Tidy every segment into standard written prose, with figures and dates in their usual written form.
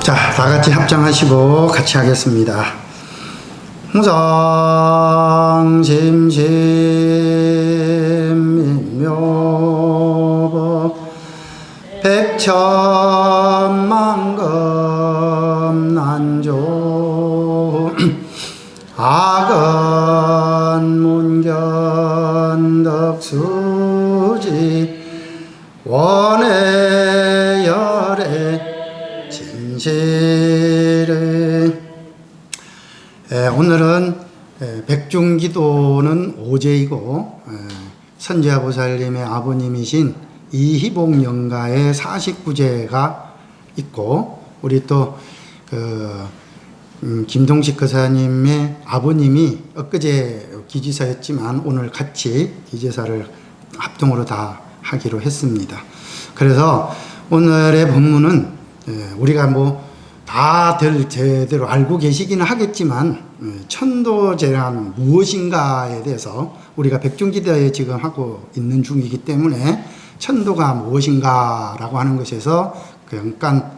자, 다 같이 합장하시고 같이 하겠습니다. 무상심심묘법 백천만금 난조 악언문견덕수지 원해열애 진실을. 오늘은 백중기도는 오제이고 선지아 보살님의 아버님이신 이희복 영가의 49제가 있고, 우리 또 김동식 거사님의 아버님이 엊그제 기지사였지만 오늘 같이 기지사를 합동으로 다 하기로 했습니다. 그래서 오늘의 본문은 우리가 뭐 다들 제대로 알고 계시기는 하겠지만 천도제란 무엇인가에 대해서 우리가 백중기도에 지금 하고 있는 중이기 때문에 천도가 무엇인가 라고 하는 것에서 잠깐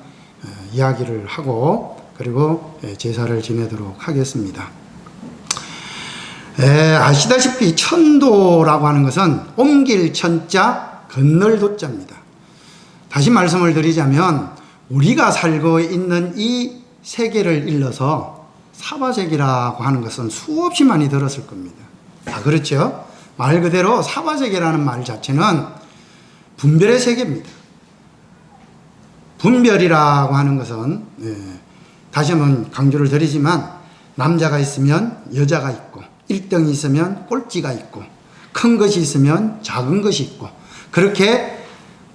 이야기를 하고 그리고 제사를 지내도록 하겠습니다. 아시다시피 천도라고 하는 것은 옮길 천자 건널 도자입니다. 다시 말씀을 드리자면 우리가 살고 있는 이 세계를 일러서 사바세계라고 하는 것은 수없이 많이 들었을 겁니다. 다 그렇죠? 말 그대로 사바세계라는 말 자체는 분별의 세계입니다. 분별이라고 하는 것은 다시 한번 강조를 드리지만 남자가 있으면 여자가 있고 1등이 있으면 꼴찌가 있고 큰 것이 있으면 작은 것이 있고 그렇게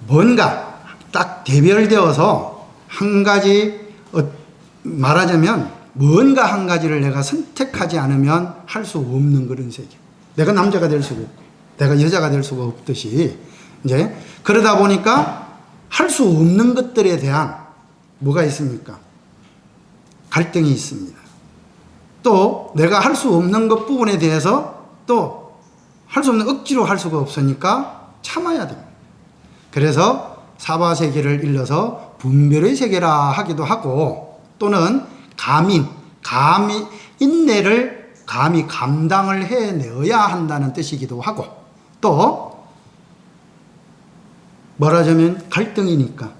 뭔가 딱 대별되어서 한 가지 말하자면 뭔가 한 가지를 내가 선택하지 않으면 할 수 없는 그런 세계. 내가 남자가 될 수가 없고 내가 여자가 될 수가 없듯이 이제 그러다 보니까 할 수 없는 것들에 대한 뭐가 있습니까? 갈등이 있습니다. 또 내가 할 수 없는 것 부분에 대해서 또 할 수 없는 억지로 할 수가 없으니까 참아야 됩니다. 그래서 사바세계를 일러서 분별의 세계라 하기도 하고 또는 감히 인내를 감히 감당을 해내어야 한다는 뜻이기도 하고 또 말하자면 갈등이니까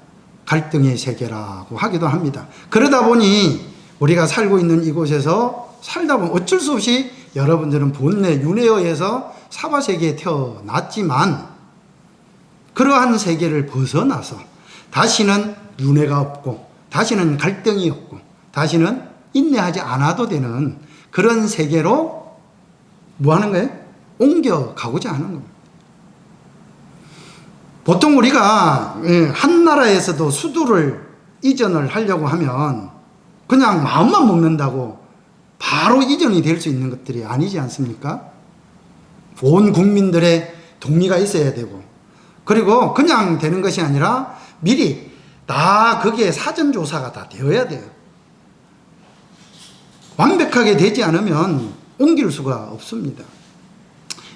갈등의 세계라고 하기도 합니다. 그러다 보니 우리가 살고 있는 이곳에서 살다 보면 어쩔 수 없이 여러분들은 본래 윤회에 의해서 사바세계에 태어났지만 그러한 세계를 벗어나서 다시는 윤회가 없고 다시는 갈등이 없고 다시는 인내하지 않아도 되는 그런 세계로 뭐 하는 거예요? 옮겨가고자 하는 겁니다. 보통 우리가 한 나라에서도 수도를 이전을 하려고 하면 그냥 마음만 먹는다고 바로 이전이 될 수 있는 것들이 아니지 않습니까? 온 국민들의 동의가 있어야 되고 그리고 그냥 되는 것이 아니라 미리 다 거기에 사전조사가 다 되어야 돼요. 완벽하게 되지 않으면 옮길 수가 없습니다.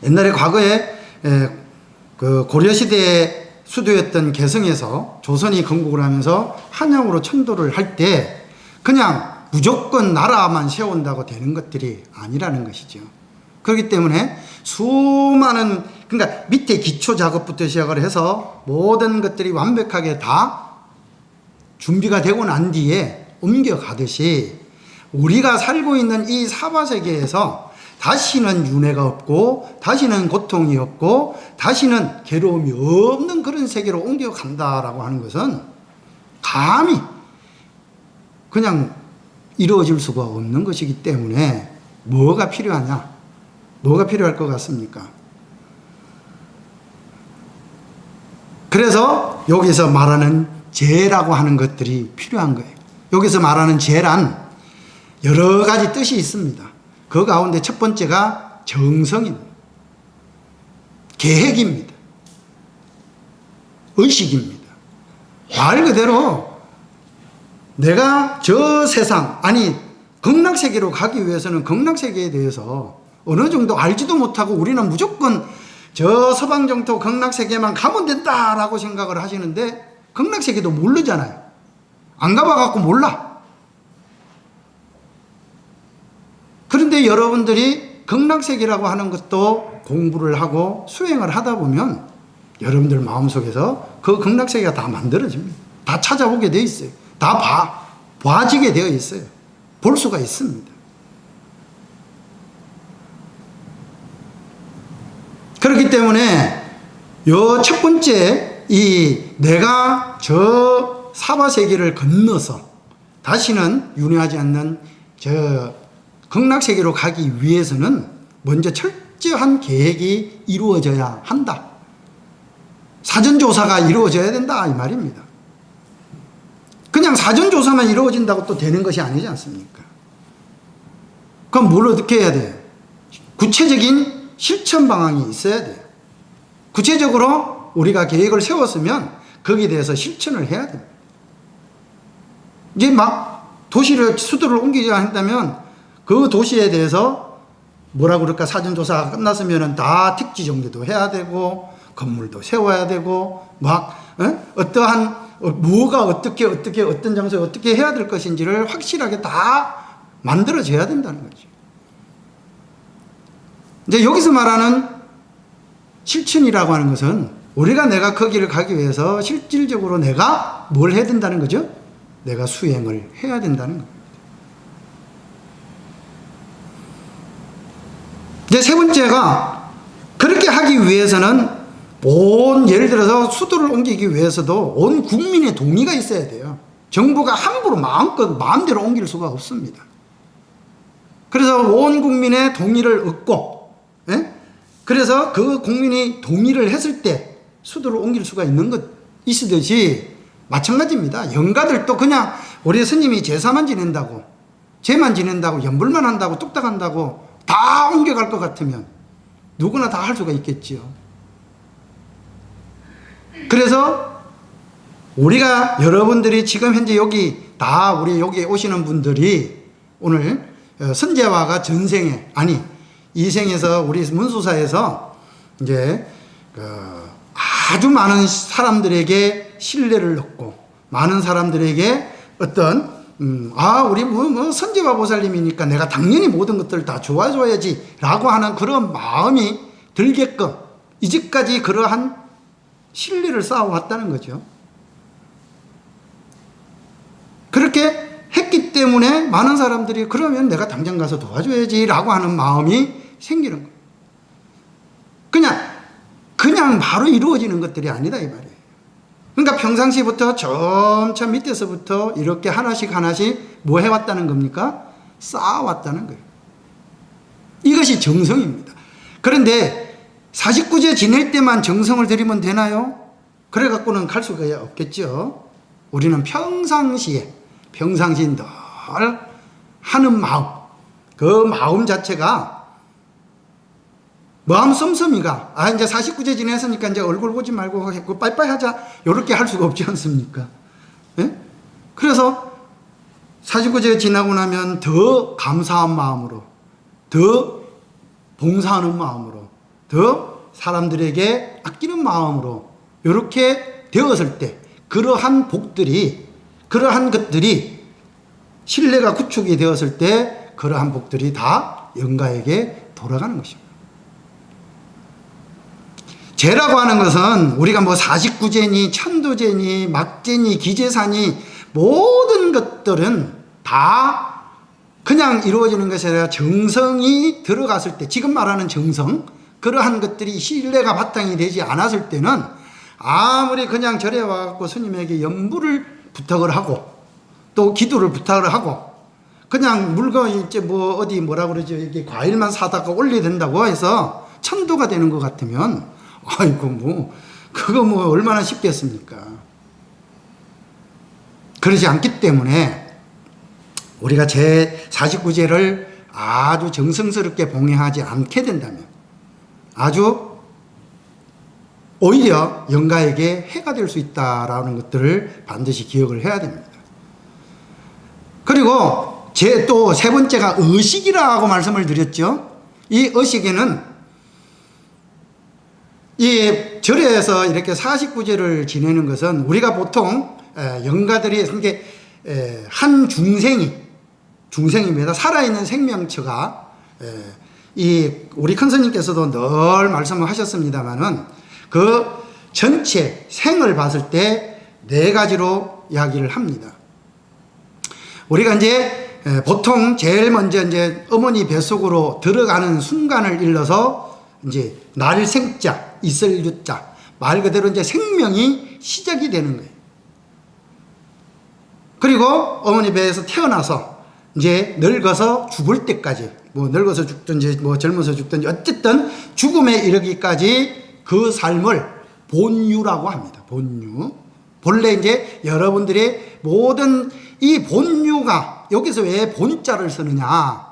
옛날에 과거에 그 고려시대의 수도였던 개성에서 조선이 건국을 하면서 한양으로 천도를 할 때 그냥 무조건 나라만 세운다고 되는 것들이 아니라는 것이죠. 그렇기 때문에 수많은 그러니까 밑에 기초 작업부터 시작을 해서 모든 것들이 완벽하게 다 준비가 되고 난 뒤에 옮겨가듯이 우리가 살고 있는 이 사바세계에서 다시는 윤회가 없고 다시는 고통이 없고 다시는 괴로움이 없는 그런 세계로 옮겨간다라고 하는 것은 감히 그냥 이루어질 수가 없는 것이기 때문에 뭐가 필요하냐? 뭐가 필요할 것 같습니까? 그래서 여기서 말하는 죄라고 하는 것들이 필요한 거예요. 여기서 말하는 죄란 여러 가지 뜻이 있습니다. 그 가운데 첫 번째가 정성입니다. 계획입니다. 의식입니다. 말 그대로 내가 저 세상, 아니 극락세계로 가기 위해서는 극락세계에 대해서 어느 정도 알지도 못하고 우리는 무조건 저 서방정토 극락세계만 가면 된다라고 생각을 하시는데 극락세계도 모르잖아요. 안 가봐갖고 몰라. 그런데 여러분들이 극락세계라고 하는 것도 공부를 하고 수행을 하다 보면 여러분들 마음속에서 그 극락세계가 다 만들어집니다. 다 찾아오게 되어 있어요. 다 봐지게 되어 있어요. 볼 수가 있습니다. 그렇기 때문에 요 첫 번째 이 내가 저 사바세계를 건너서 다시는 윤회하지 않는 저 극락세계로 가기 위해서는 먼저 철저한 계획이 이루어져야 한다. 사전조사가 이루어져야 된다 이 말입니다. 그냥 사전조사만 이루어진다고 또 되는 것이 아니지 않습니까? 그럼 뭘 어떻게 해야 돼요? 구체적인 실천 방안이 있어야 돼요. 구체적으로 우리가 계획을 세웠으면 거기에 대해서 실천을 해야 됩니다. 이제 막 수도를 옮기자 한다면 그 도시에 대해서 뭐라 그럴까 사전조사가 끝났으면 다 택지 정리도 해야 되고 건물도 세워야 되고 막 어떠한 뭐가 어떻게 어떤 장소에 어떻게 해야 될 것인지를 확실하게 다 만들어져야 된다는 거죠. 이제 여기서 말하는 실천이라고 하는 것은 내가 거기를 가기 위해서 실질적으로 내가 뭘 해야 된다는 거죠? 내가 수행을 해야 된다는 겁니다. 이제 세 번째가 그렇게 하기 위해서는 예를 들어서 수도를 옮기기 위해서도 온 국민의 동의가 있어야 돼요. 정부가 함부로 마음대로 옮길 수가 없습니다. 그래서 온 국민의 동의를 얻고, 그래서 그 국민이 동의를 했을 때 수도를 옮길 수가 있으듯이 마찬가지입니다. 영가들도 그냥 우리 스님이 제사만 지낸다고, 제만 지낸다고, 연불만 한다고, 뚝딱 한다고 다 옮겨갈 것 같으면 누구나 다 할 수가 있겠지요. 그래서 우리가 여러분들이 지금 현재 여기 우리 여기 오시는 분들이 오늘 선제화가 전생에 이생에서 우리 문수사에서 이제 아주 많은 사람들에게 신뢰를 얻고 많은 사람들에게 어떤 우리 선제화 보살님이니까 내가 당연히 모든 것들을 다 좋아줘야지 라고 하는 그런 마음이 들게끔 이제까지 그러한 신뢰를 쌓아왔다는 거죠. 그렇게 했기 때문에 많은 사람들이 그러면 내가 당장 가서 도와줘야지 라고 하는 마음이 생기는 거예요. 그냥 바로 이루어지는 것들이 아니다 이 말이에요. 그러니까 평상시부터 점차 밑에서부터 이렇게 하나씩 뭐 해왔다는 겁니까? 쌓아왔다는 거예요. 이것이 정성입니다. 그런데 49제 지낼 때만 정성을 들이면 되나요? 그래 갖고는 갈 수가 없겠죠. 우리는 평상시에 늘 하는 마음, 그 마음 자체가 마음 씀씀이가 이제 49제 지냈으니까 이제 얼굴 보지 말고 빠이빠이 하자 이렇게 할 수가 없지 않습니까? 그래서 49제 지나고 나면 더 감사한 마음으로, 더 봉사하는 마음으로, 더 사람들에게 아끼는 마음으로 이렇게 되었을 때 그러한 것들이 신뢰가 구축이 되었을 때 그러한 복들이 다 영가에게 돌아가는 것입니다. 제라고 하는 것은 우리가 49제니 천도제니 막제니 기제사니 모든 것들은 다 그냥 이루어지는 것이 아니라 정성이 들어갔을 때, 지금 말하는 정성, 그러한 것들이 신뢰가 바탕이 되지 않았을 때는 아무리 그냥 절에 와갖고 스님에게 연부를 부탁을 하고 또 기도를 부탁을 하고 그냥 물건 이제 어디 뭐라 그러죠, 이게 과일만 사다가 올려야 된다고 해서 천도가 되는 것 같으면 그거 얼마나 쉽겠습니까? 그러지 않기 때문에 우리가 제 49제를 아주 정성스럽게 봉행하지 않게 된다면 아주 오히려 영가에게 해가 될 수 있다라는 것들을 반드시 기억을 해야 됩니다. 그리고 또 세 번째가 의식이라고 말씀을 드렸죠. 이 의식에는 이 절에서 이렇게 49제를 지내는 것은 우리가 보통 영가들이 한 중생입니다. 살아있는 생명체가 이 우리 큰 스님께서도 늘 말씀을 하셨습니다만은 그 전체 생을 봤을 때 네 가지로 이야기를 합니다. 우리가 이제 보통 제일 먼저 이제 어머니 뱃속으로 들어가는 순간을 일러서 이제 날 생자, 있을 유자, 말 그대로 이제 생명이 시작이 되는 거예요. 그리고 어머니 배에서 태어나서 이제 늙어서 죽을 때까지, 뭐 늙어서 죽든지 뭐 젊어서 죽든지 어쨌든 죽음에 이르기까지 그 삶을 본유라고 합니다. 본유. 본래 이제 여러분들의 모든 이 본유가 여기서 왜 본자를 쓰느냐?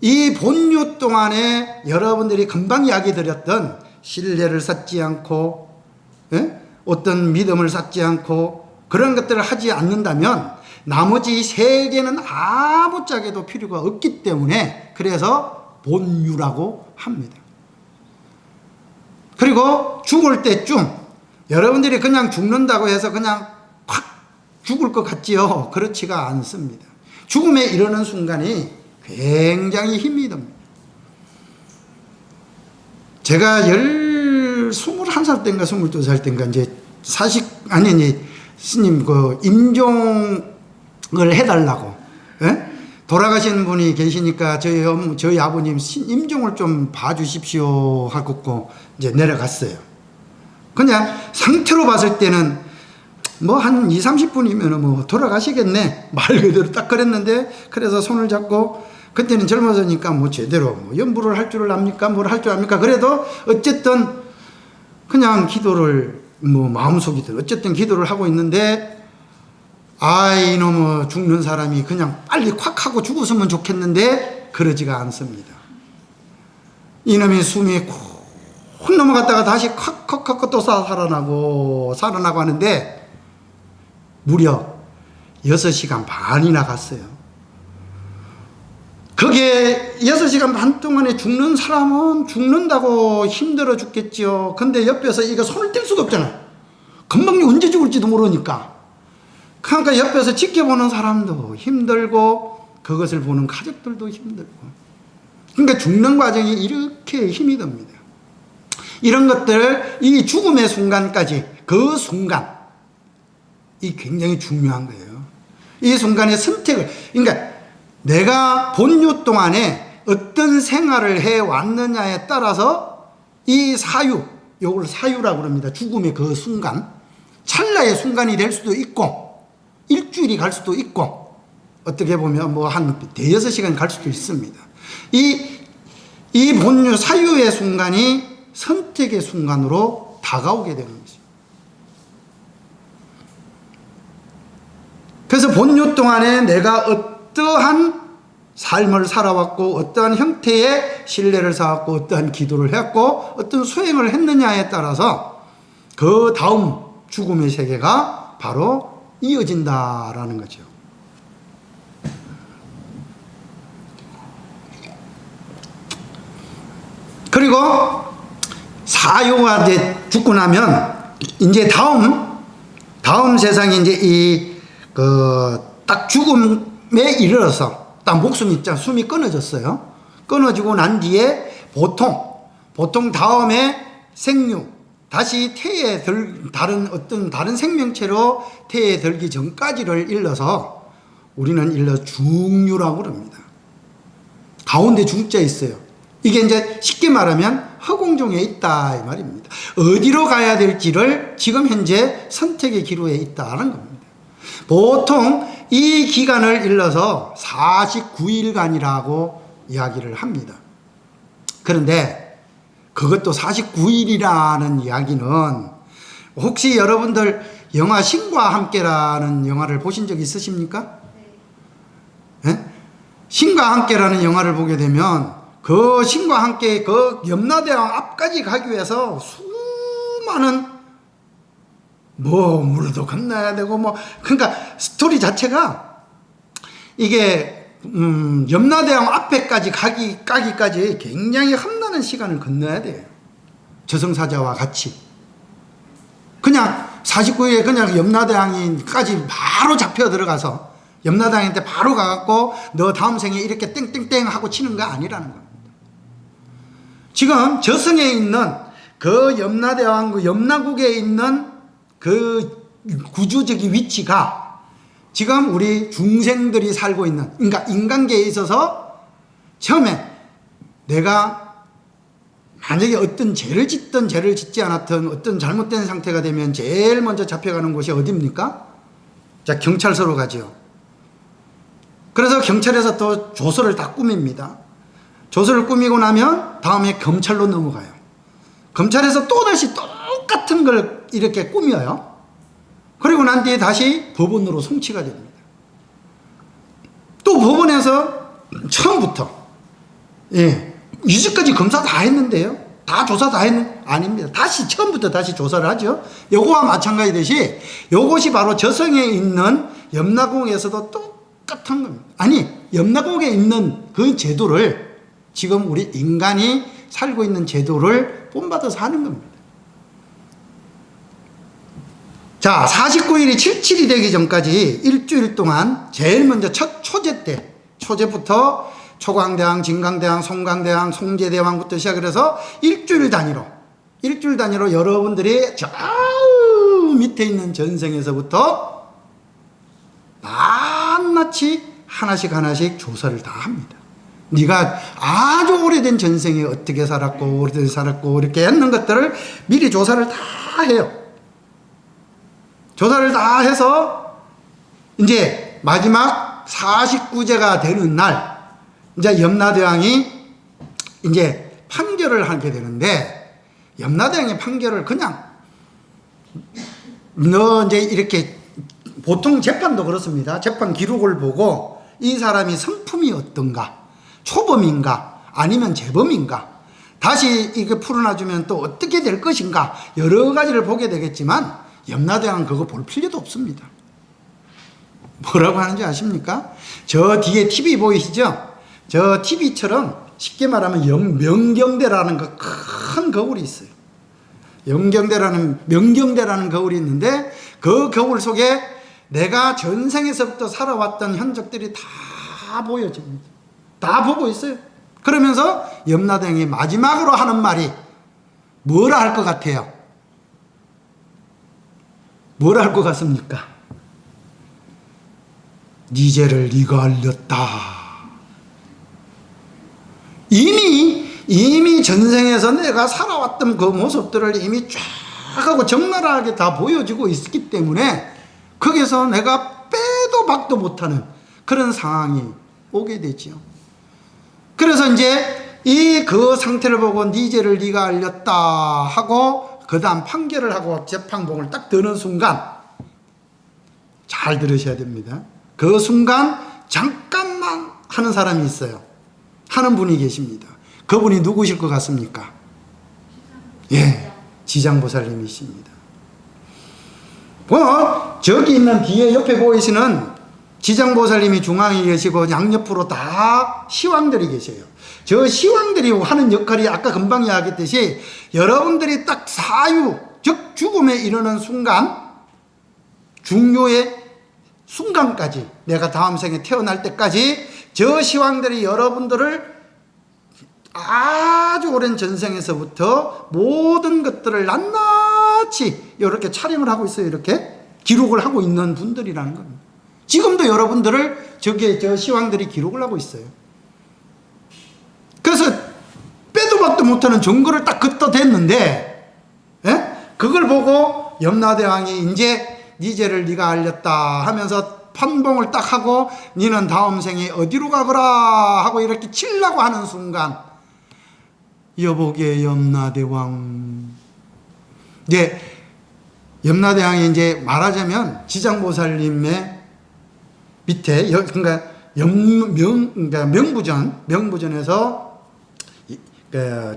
이 본유 동안에 여러분들이 금방 이야기 드렸던 신뢰를 쌓지 않고, 어떤 믿음을 쌓지 않고 그런 것들을 하지 않는다면 나머지 세 개는 아무짝에도 필요가 없기 때문에 그래서 본유라고 합니다. 그리고 죽을 때쯤 여러분들이 그냥 죽는다고 해서 그냥 확 죽을 것 같지요? 그렇지가 않습니다. 죽음에 이르는 순간이 굉장히 힘이 듭니다. 제가 21살 때인가 22살 때인가 이제 스님 그 임종을 해달라고, 돌아가신 분이 계시니까 저희 아버님 임종을 좀 봐주십시오 하고 이제 내려갔어요. 그냥 상태로 봤을 때는 뭐 한 2, 30분이면 뭐 돌아가시겠네 말 그대로 딱 그랬는데, 그래서 손을 잡고 그때는 젊어서니까 뭐 제대로 뭐 연부를 할 줄을 압니까? 뭘 할 줄 압니까? 그래도 어쨌든 그냥 기도를 뭐 마음속이든 어쨌든 기도를 하고 있는데, 이놈의 죽는 사람이 그냥 빨리 콱 하고 죽었으면 좋겠는데 그러지가 않습니다. 이놈이 숨이 콕 넘어갔다가 다시 콱콱콱 또 살아나고 하는데 무려 6시간 반이나 갔어요. 그게 6시간 반 동안에 죽는 사람은 죽는다고 힘들어 죽겠지요. 근데 옆에서 이거 손을 뗄 수가 없잖아요. 금방 언제 죽을지도 모르니까. 그러니까 옆에서 지켜보는 사람도 힘들고 그것을 보는 가족들도 힘들고. 그러니까 죽는 과정이 이렇게 힘이 듭니다. 이런 것들, 이 죽음의 순간까지, 그 순간, 이 굉장히 중요한 거예요. 이 순간의 선택을, 그러니까 내가 본유 동안에 어떤 생활을 해왔느냐에 따라서 이 사유, 요걸 사유라고 합니다. 죽음의 그 순간, 찰나의 순간이 될 수도 있고, 일주일이 갈 수도 있고, 어떻게 보면 뭐 한 대여섯 시간이 갈 수도 있습니다. 이 본유 사유의 순간이 선택의 순간으로 다가오게 되는 거죠. 그래서 본유 동안에 내가 어떠한 삶을 살아왔고, 어떠한 형태의 신뢰를 쌓았고, 어떠한 기도를 했고, 어떤 수행을 했느냐에 따라서 그 다음 죽음의 세계가 바로 이어진다라는 거죠. 그리고 사유가 이제 죽고 나면 이제 다음 세상에 이제 딱 죽음에 이르러서 딱 목숨이 숨이 끊어졌어요. 끊어지고 난 뒤에 보통 다음에 생류, 다시 태에 다른 생명체로 태에 들기 전까지를 일러서 우리는 일러 중류라고 그럽니다. 가운데 중자 있어요. 이게 이제 쉽게 말하면 허공중에 있다 이 말입니다. 어디로 가야 될지를 지금 현재 선택의 기로에 있다는 겁니다. 보통 이 기간을 일러서 49일간이라고 이야기를 합니다. 그런데 그것도 49일이라는 이야기는, 혹시 여러분들 영화 신과 함께라는 영화를 보신 적 있으십니까? 네? 신과 함께라는 영화를 보게 되면 그 신과 함께 그 염라대왕 앞까지 가기 위해서 수많은 물도 건너야 되고 그러니까 스토리 자체가 이게 염라대왕 앞에까지 가기까지 굉장히 험난한 시간을 건너야 돼요. 저승사자와 같이. 그냥 49일에 그냥 염라대왕이까지 바로 잡혀 들어가서 염라대왕한테 바로 가갖고 너 다음 생에 이렇게 땡땡땡 하고 치는 거 아니라는 겁니다. 지금 저승에 있는 그 염라대왕, 그 염라국에 있는 그 구조적인 위치가 지금 우리 중생들이 살고 있는, 그러니까 인간계에 있어서 처음에 내가 만약에 어떤 죄를 짓든 죄를 짓지 않았든 어떤 잘못된 상태가 되면 제일 먼저 잡혀가는 곳이 어디입니까? 자, 경찰서로 가지요. 그래서 경찰에서 또 조서를 다 꾸밉니다. 조서를 꾸미고 나면 다음에 검찰로 넘어가요. 검찰에서 또다시 똑같은 걸 이렇게 꾸며요. 그리고 난 뒤에 다시 법원으로 송치가 됩니다. 또 법원에서 처음부터, 이제까지 검사 다 했는데요. 다 조사 다 했는, 아닙니다. 다시 처음부터 다시 조사를 하죠. 요거와 마찬가지듯이 요것이 바로 저승에 있는 염라궁에서도 똑같은 겁니다. 아니, 염라궁에 있는 그 제도를 지금 우리 인간이 살고 있는 제도를 본받아서 하는 겁니다. 자, 49일이 77이 되기 전까지 일주일 동안 제일 먼저 첫 초제 때, 초제부터 초광대왕, 진광대왕, 송광대왕, 송제대왕부터 시작을 해서 일주일 단위로 여러분들이 저 밑에 있는 전생에서부터 낱낱이 하나씩 조사를 다 합니다. 네가 아주 오래된 전생에 어떻게 살았고 이렇게 했는 것들을 미리 조사를 다 해요. 조사를 다 해서 이제 마지막 49제가 되는 날 이제 염라대왕이 이제 판결을 하게 되는데, 염라대왕의 판결을 그냥 너 이제 이렇게 보통 재판도 그렇습니다. 재판 기록을 보고 이 사람이 성품이 어떤가, 초범인가 아니면 재범인가, 다시 이거 풀어놔주면 또 어떻게 될 것인가, 여러 가지를 보게 되겠지만 염라대왕은 그거 볼 필요도 없습니다. 뭐라고 하는지 아십니까? 저 뒤에 TV 보이시죠? 저 TV처럼 쉽게 말하면 명경대라는 큰 거울이 있어요. 명경대라는 거울이 있는데 그 거울 속에 내가 전생에서부터 살아왔던 흔적들이 다 보여집니다. 다 보고 있어요. 그러면서 염라대왕이 마지막으로 하는 말이 뭐라 할 것 같아요? 뭐라 할 것 같습니까? 네 죄를 네가 알렸다. 이미 전생에서 내가 살아왔던 그 모습들을 이미 쫙 하고 적나라하게 다 보여지고 있기 때문에 거기서 내가 빼도 박도 못하는 그런 상황이 오게 되지요. 그래서 이제 그 상태를 보고 네 죄를 네가 알렸다 하고 그 다음 판결을 하고 재판봉을 딱 드는 순간, 잘 들으셔야 됩니다. 그 순간 잠깐만 하는 사람이 있어요. 하는 분이 계십니다. 그분이 누구실 것 같습니까? 예, 지장보살님이십니다. 저기 있는 뒤에 옆에 보이시는 지장보살님이 중앙에 계시고 양옆으로 다 시왕들이 계세요. 저 시왕들이 하는 역할이 아까 금방 이야기했듯이 여러분들이 딱 사유, 즉 죽음에 이르는 순간, 중요의 순간까지, 내가 다음 생에 태어날 때까지 저 시왕들이 여러분들을 아주 오랜 전생에서부터 모든 것들을 낱낱이 이렇게 촬영을 하고 있어요. 이렇게 기록을 하고 있는 분들이라는 겁니다. 지금도 여러분들을 저 시왕들이 기록을 하고 있어요. 그래서 빼도 박도 못하는 증거를 딱 긋다 댔는데, 그걸 보고 염라대왕이 이제 네 죄를 네가 알렸다 하면서 판봉을 딱 하고 니는 다음 생에 어디로 가거라 하고 이렇게 치려고 하는 순간, 여보게 염라대왕, 이제 염라대왕이 이제 말하자면 지장보살님의 밑에 그러니까 명부전에서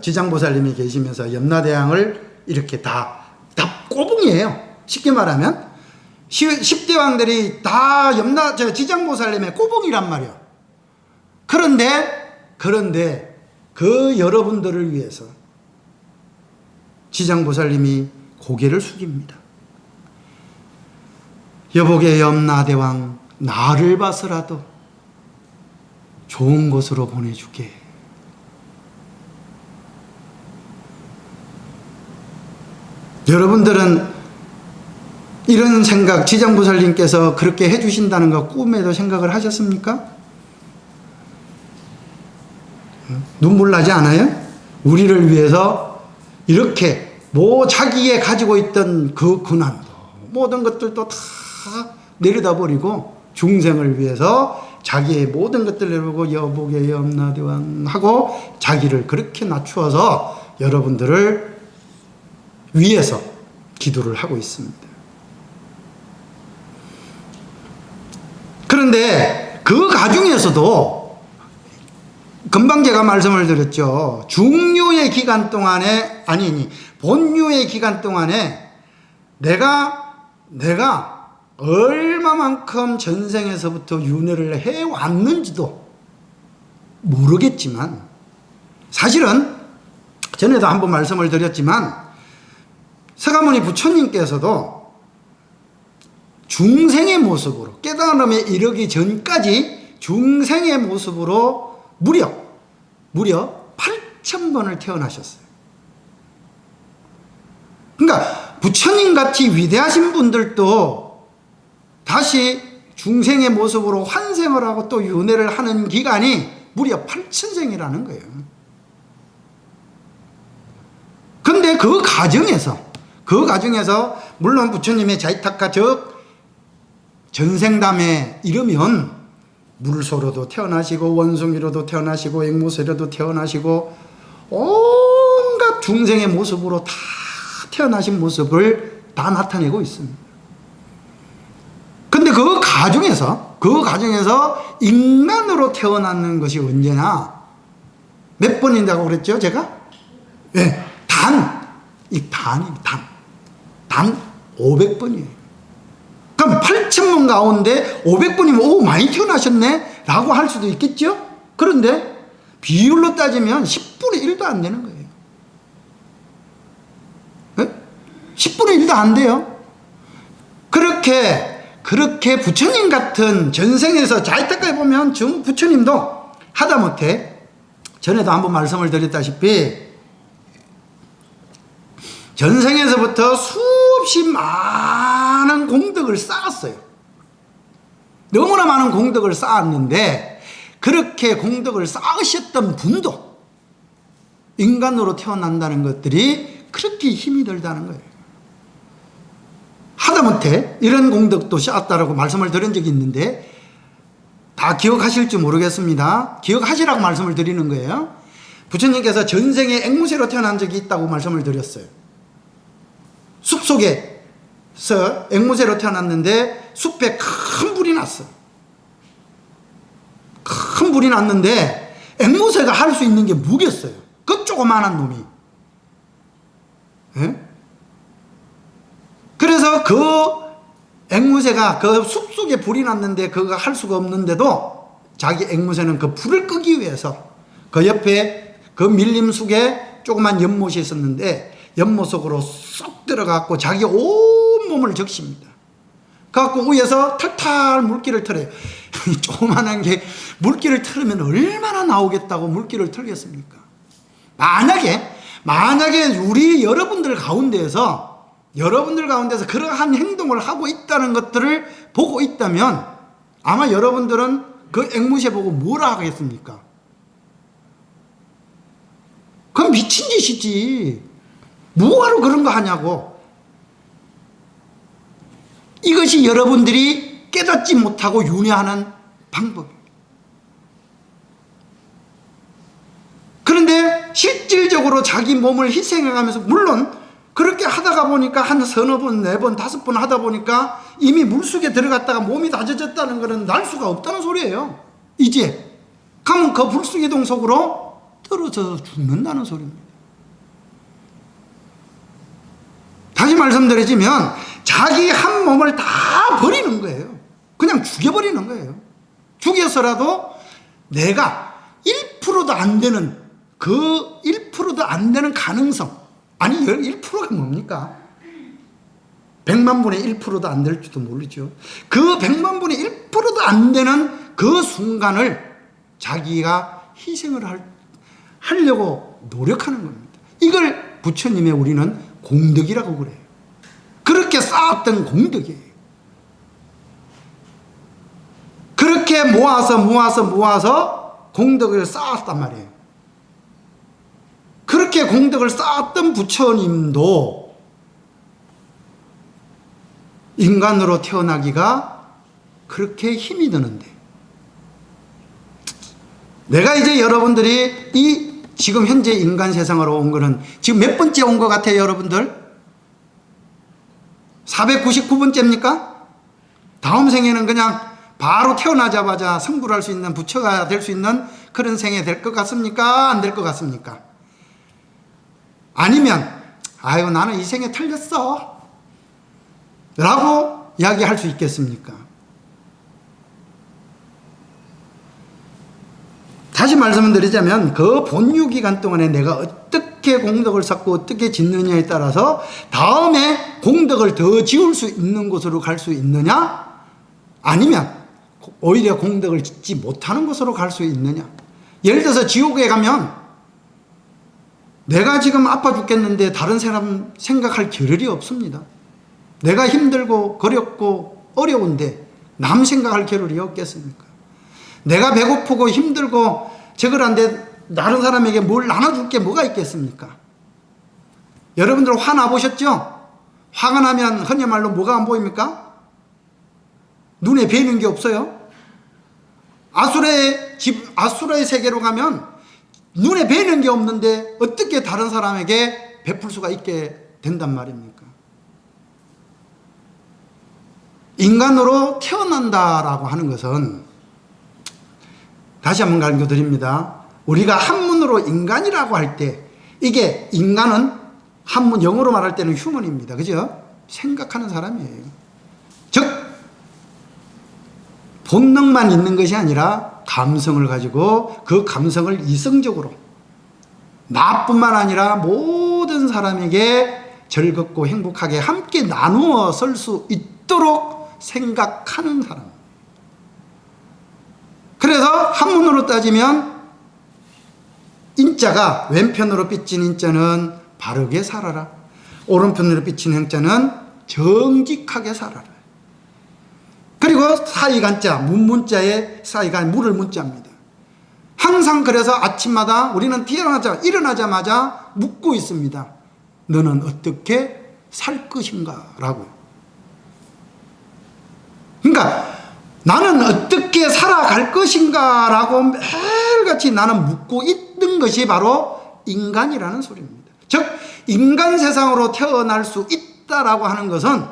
지장보살님이 계시면서 염라대왕을 이렇게 다 꼬붕이에요. 쉽게 말하면 10대왕들이 다 지장보살님의 꼬붕이란 말이에요. 그런데 그 여러분들을 위해서 지장보살님이 고개를 숙입니다. 여보게 염라대왕, 나를 봐서라도 좋은 곳으로 보내주게. 여러분들은 이런 생각, 지장보살님께서 그렇게 해주신다는 거 꿈에도 생각을 하셨습니까? 눈물 나지 않아요? 우리를 위해서 이렇게 자기의 가지고 있던 그 근한도 모든 것들도 다 내려다버리고 중생을 위해서 자기의 모든 것들을 내려보고 여복의 염라대왕 하고 자기를 그렇게 낮추어서 여러분들을 위해서 기도를 하고 있습니다. 그런데 그 가중에서도 금방 제가 말씀을 드렸죠. 중류의 기간 동안에 본류의 기간 동안에 내가 얼마만큼 전생에서부터 윤회를 해왔는지도 모르겠지만 사실은 전에도 한번 말씀을 드렸지만 서가모니 부처님께서도 중생의 모습으로 깨달음에 이르기 전까지 중생의 모습으로 무려 8,000번을 태어나셨어요. 그러니까 부처님같이 위대하신 분들도 다시 중생의 모습으로 환생을 하고 또 윤회를 하는 기간이 무려 8,000생이라는 거예요. 근데 그 과정에서 물론 부처님의 자이타카 전생담에 이르면 물소로도 태어나시고 원숭이로도 태어나시고 앵무새로도 태어나시고 온갖 중생의 모습으로 다 태어나신 모습을 다 나타내고 있습니다. 근데 그 과정에서 인간으로 태어나는 것이 언제나 몇 번인다고 그랬죠, 제가? 네, 단 500번이에요. 그럼 8,000번 가운데 500번이면 오, 많이 태어나셨네? 라고 할 수도 있겠죠? 그런데 비율로 따지면 10분의 1도 안 되는 거예요. 네? 10분의 1도 안 돼요. 그렇게 부처님 같은 전생에서 자이타카에 보면 부처님도 하다못해 전에도 한번 말씀을 드렸다시피 전생에서부터 수없이 많은 공덕을 쌓았어요. 너무나 많은 공덕을 쌓았는데 그렇게 공덕을 쌓으셨던 분도 인간으로 태어난다는 것들이 그렇게 힘이 들다는 거예요. 하다못해 이런 공덕도 쌓았다라고 말씀을 드린 적이 있는데 다 기억하실지 모르겠습니다. 기억하시라고 말씀을 드리는 거예요. 부처님께서 전생에 앵무새로 태어난 적이 있다고 말씀을 드렸어요. 숲속에서 앵무새로 태어났는데 숲에 큰 불이 났어. 큰 불이 났는데 앵무새가 할 수 있는 게 무겠어요. 그 조그만한 놈이. 예? 그래서 그 앵무새가 그 숲속에 불이 났는데 그거 할 수가 없는데도 자기 앵무새는 그 불을 끄기 위해서 그 옆에 그 밀림속에 조그만 연못이 있었는데 연못 속으로 쏙 들어가고 자기 온 몸을 적십니다. 그래갖고 위에서 탈탈 물기를 털어요. 조그만한 게 물기를 털으면 얼마나 나오겠다고 물기를 털겠습니까? 만약에 우리 여러분들 가운데서 그러한 행동을 하고 있다는 것들을 보고 있다면 아마 여러분들은 그 앵무새 보고 뭐라 하겠습니까? 그건 미친 짓이지. 뭐하러 그런 거 하냐고. 이것이 여러분들이 깨닫지 못하고 윤회하는 방법입니다. 그런데 실질적으로 자기 몸을 희생해가면서 물론 그렇게 하다가 보니까 한 서너 번, 네 번, 다섯 번 하다 보니까 이미 물속에 들어갔다가 몸이 다 젖었다는 것은 날 수가 없다는 소리예요. 이제 가면 그 불쑥이동 속으로 떨어져서 죽는다는 소리입니다. 다시 말씀드리자면 자기 한 몸을 다 버리는 거예요. 그냥 죽여버리는 거예요. 죽여서라도 내가 1%도 안 되는 그 1%도 안 되는 가능성, 아니 1%가 뭡니까? 100만 분의 1%도 안 될지도 모르죠. 그 100만 분의 1%도 안 되는 그 순간을 자기가 희생을 하려고 노력하는 겁니다. 이걸 부처님의 우리는 공덕이라고 그래요. 그렇게 쌓았던 공덕이에요. 그렇게 모아서 공덕을 쌓았단 말이에요. 그렇게 공덕을 쌓았던 부처님도 인간으로 태어나기가 그렇게 힘이 드는데, 내가 이제 여러분들이 이 지금 현재 인간 세상으로 온 거는 지금 몇 번째 온 것 같아요, 여러분들? 499번째입니까? 다음 생에는 그냥 바로 태어나자마자 성불할 수 있는, 부처가 될 수 있는 그런 생에 될 것 같습니까? 안 될 것 같습니까? 아니면 아유 나는 이 생에 틀렸어 라고 이야기할 수 있겠습니까? 다시 말씀을 드리자면 그 본유 기간 동안에 내가 어떻게 공덕을 쌓고 어떻게 짓느냐에 따라서 다음에 공덕을 더 지을 수 있는 곳으로 갈 수 있느냐, 아니면 오히려 공덕을 짓지 못하는 곳으로 갈 수 있느냐. 예를 들어서 지옥에 가면 내가 지금 아파 죽겠는데 다른 사람 생각할 겨를이 없습니다. 내가 힘들고 거렵고 어려운데 남 생각할 겨를이 없겠습니까? 내가 배고프고 힘들고 저걸한데 다른 사람에게 뭘 나눠줄 게 뭐가 있겠습니까? 여러분들 화나 보셨죠? 화가 나면 흔히 말로 뭐가 안 보입니까? 눈에 뵈는 게 없어요. 아수라의 세계로 가면 눈에 뵈는 게 없는데 어떻게 다른 사람에게 베풀 수가 있게 된단 말입니까? 인간으로 태어난다라고 하는 것은, 다시 한번 강조드립니다. 우리가 한문으로 인간이라고 할 때, 이게 인간은 한문 영어로 말할 때는 휴먼입니다. 그죠? 생각하는 사람이에요. 즉 본능만 있는 것이 아니라 감성을 가지고 그 감성을 이성적으로 나뿐만 아니라 모든 사람에게 즐겁고 행복하게 함께 나누어 설 수 있도록 생각하는 사람. 그래서 한문으로 따지면 인자가 왼편으로 삐친 인자는 바르게 살아라, 오른편으로 삐친 행자는 정직하게 살아라. 그리고 사이간자, 문문자에 사이가 물을 문자입니다. 항상 그래서 아침마다 우리는 일어나자마자 묻고 있습니다. 너는 어떻게 살 것인가? 라고요. 그러니까 나는 어떻게 살아갈 것인가? 라고 매일같이 나는 묻고 있는 것이 바로 인간이라는 소리입니다. 즉 인간 세상으로 태어날 수 있다라고 하는 것은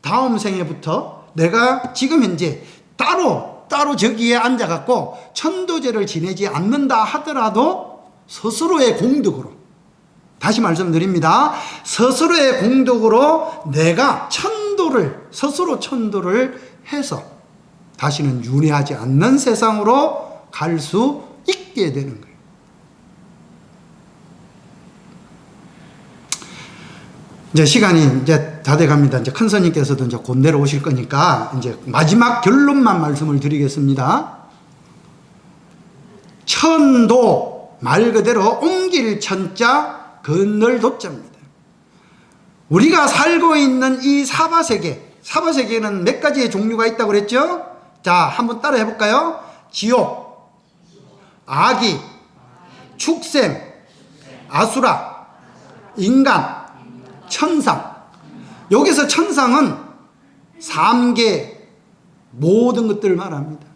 다음 생에부터 내가 지금 현재 따로 저기에 앉아갖고 천도제를 지내지 않는다 하더라도 스스로의 공덕으로, 다시 말씀드립니다. 스스로의 공덕으로 내가 스스로 천도를 해서 다시는 윤회하지 않는 세상으로 갈 수 있게 되는 거예요. 이제 시간이 이제 다 돼 갑니다. 이제 큰 스님께서도 이제 곧 내려오실 거니까 이제 마지막 결론만 말씀을 드리겠습니다. 천도, 말 그대로 옮길 천자, 건널 도자입니다. 우리가 살고 있는 이 사바세계는 몇 가지의 종류가 있다고 그랬죠? 자, 한번 따라 해볼까요? 지옥, 아기, 축생, 아수라, 인간, 천상. 여기서 천상은 3개 모든 것들을 말합니다.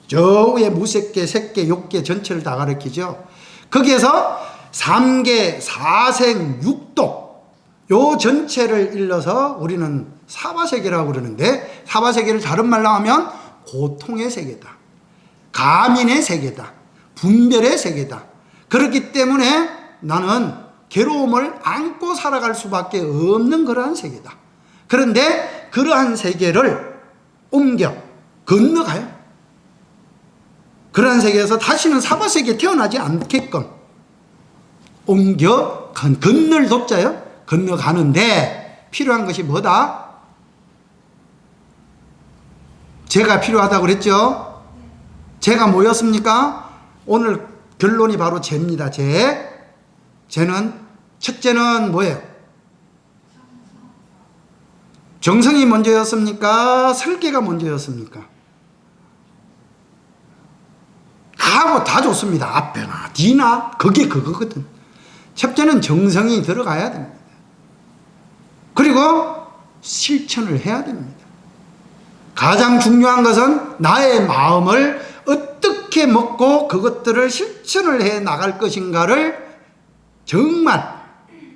저 위에 무색계, 색계, 욕계 전체를 다 가리키죠. 거기에서 3계, 사생, 육도, 요 전체를 일러서 우리는 사바세계라고 그러는데, 사바세계를 다른 말로 하면 고통의 세계다, 가민의 세계다, 분별의 세계다. 그렇기 때문에 나는 괴로움을 안고 살아갈 수밖에 없는 그러한 세계다. 그런데 그러한 세계를 건너가요. 그러한 세계에서 다시는 사바세계에 태어나지 않게끔 건널 돕자요. 건너가는데 필요한 것이 뭐다? 죄가 필요하다고 그랬죠? 죄가 뭐였습니까? 오늘 결론이 바로 죄입니다. 죄. 죄는 첫째는 뭐예요? 정성이 먼저였습니까? 설계가 먼저였습니까? 다 좋습니다. 앞에나 뒤나 그게 그거거든. 첫째는 정성이 들어가야 됩니다. 그리고 실천을 해야 됩니다. 가장 중요한 것은 나의 마음을 어떻게 먹고 그것들을 실천을 해 나갈 것인가를 정말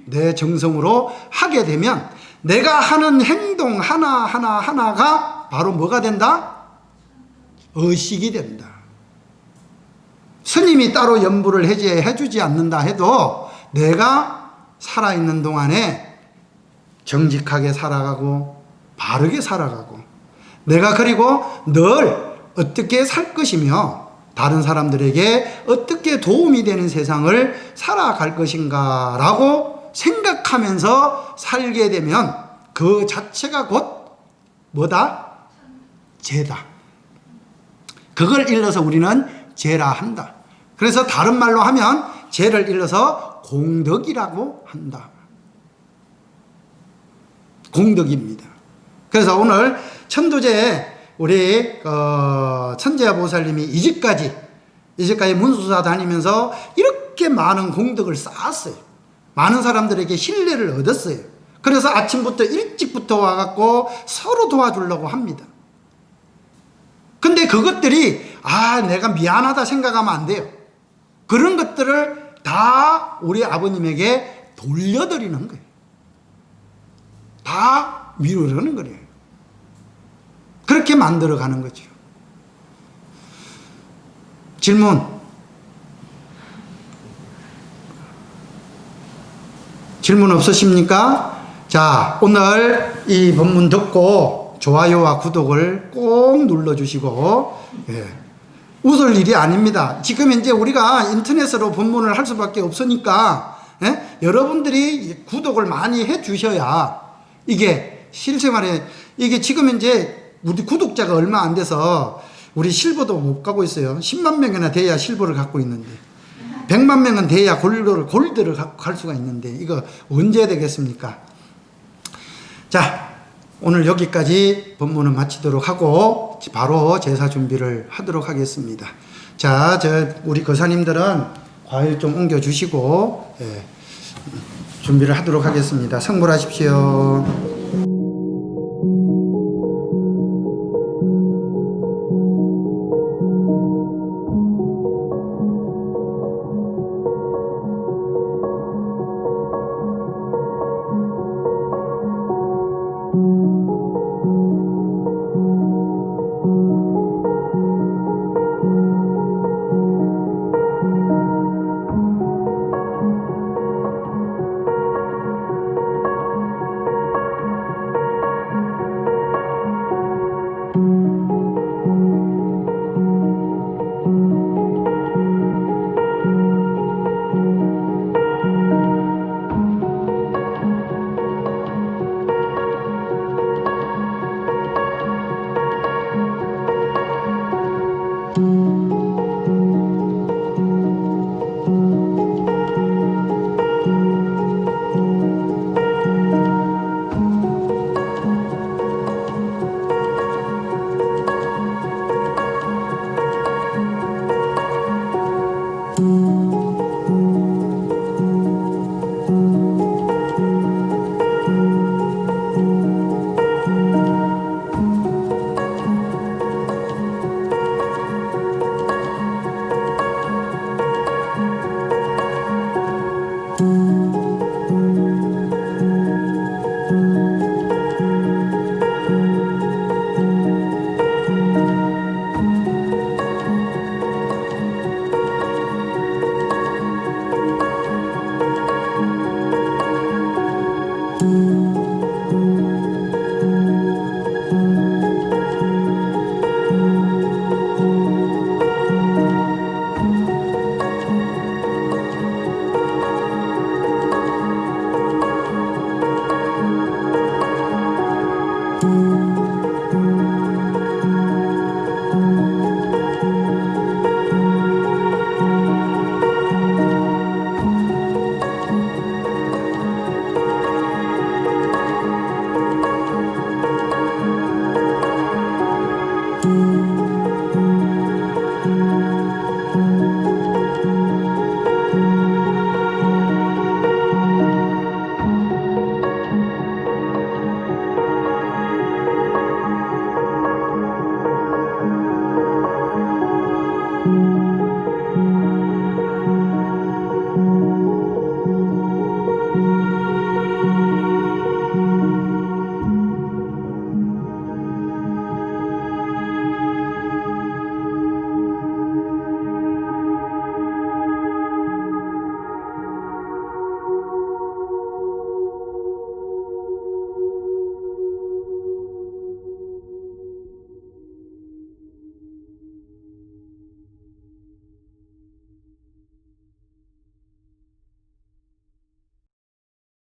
내 정성으로 하게 되면 내가 하는 행동 하나가 바로 뭐가 된다? 의식이 된다. 스님이 따로 염불을 해주지 않는다 해도 내가 살아있는 동안에 정직하게 살아가고 바르게 살아가고 내가 그리고 늘 어떻게 살 것이며 다른 사람들에게 어떻게 도움이 되는 세상을 살아갈 것인가 라고 생각하면서 살게 되면 그 자체가 곧 뭐다? 죄다. 그걸 일러서 우리는 죄라 한다. 그래서 다른 말로 하면 죄를 일러서 공덕이라고 한다. 공덕입니다. 그래서 오늘 천도제에 우리 천재야 보살님이 이제까지 문수사 다니면서 이렇게 많은 공덕을 쌓았어요. 많은 사람들에게 신뢰를 얻었어요. 그래서 아침부터 일찍부터 와갖고 서로 도와주려고 합니다. 근데 그것들이 내가 미안하다 생각하면 안 돼요. 그런 것들을 다 우리 아버님에게 돌려드리는 거예요. 다 미루려는 거예요. 그렇게 만들어가는 거죠. 질문. 질문 없으십니까? 자, 오늘 이 본문 듣고 좋아요와 구독을 꼭 눌러주시고, 웃을 일이 아닙니다. 지금 이제 우리가 인터넷으로 본문을 할 수밖에 없으니까, 여러분들이 구독을 많이 해 주셔야 이게 실생활에, 이게 지금 이제 우리 구독자가 얼마 안 돼서 우리 실버도 못 가고 있어요. 10만 명이나 돼야 실버를 갖고 있는데. 100만 명은 돼야 골드를 갈 수가 있는데 이거 언제 되겠습니까? 자, 오늘 여기까지 본문은 마치도록 하고 바로 제사 준비를 하도록 하겠습니다. 자, 우리 거사님들은 과일 좀 옮겨주시고 준비를 하도록 하겠습니다. 성불하십시오.